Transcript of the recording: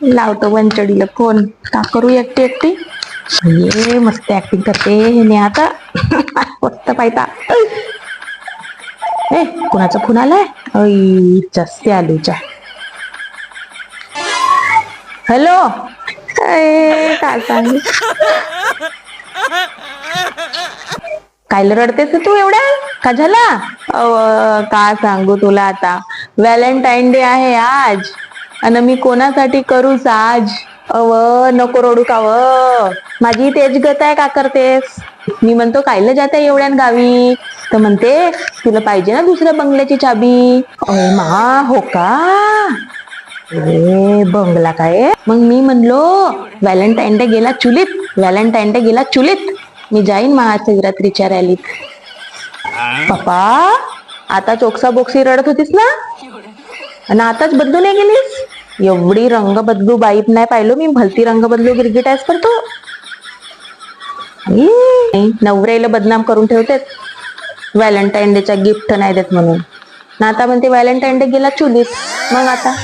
लावतो वंचडीला फोन. का करू एकटी एकटी. ये मस्त ऍक्टिंग करते हे आता. मस्त पाहिता. ए कुणाचा फोन आलाय. जास्ती आलूच्या. हॅलो. काय सांगू. कायला रडतेस तू एवढ्या. का झाला. का सांगू तुला आता. व्हॅलेंटाईन डे आहे आज. आणि मी कोणासाठी करू साज. नको रडू का माझी तेज गत आहे. का करतेस. मी म्हणतो कायला जाते एवढ्या गावी. तर म्हणते तुला पाहिजे ना दुसऱ्या बंगल्याची चाबी. मा हो का. बंगला काय. मग मी म्हणलो व्हॅलेंटाईन डे गेला चुलीत. व्हॅलेंटाईन डे गेला चुलीत. मी जाईन महाशिवरात्रीच्या रॅलीत. पप्पा आता चोक्सा बोक्सी रडत होतीस ना. आणि आताच बदलू नाही गेलीस. एवढी रंग बदलू बाईप नाही पाहिलो मी. भलती रंग बदलू गिरगिट आहेस करतो. नवऱ्याला बदनाम करून ठेवतेत. व्हॅलेंटाईन डेचा गिफ्ट नाही देत म्हणून. आता म्हणते व्हॅलेंटाईन डे गेला चुलीत. मग आता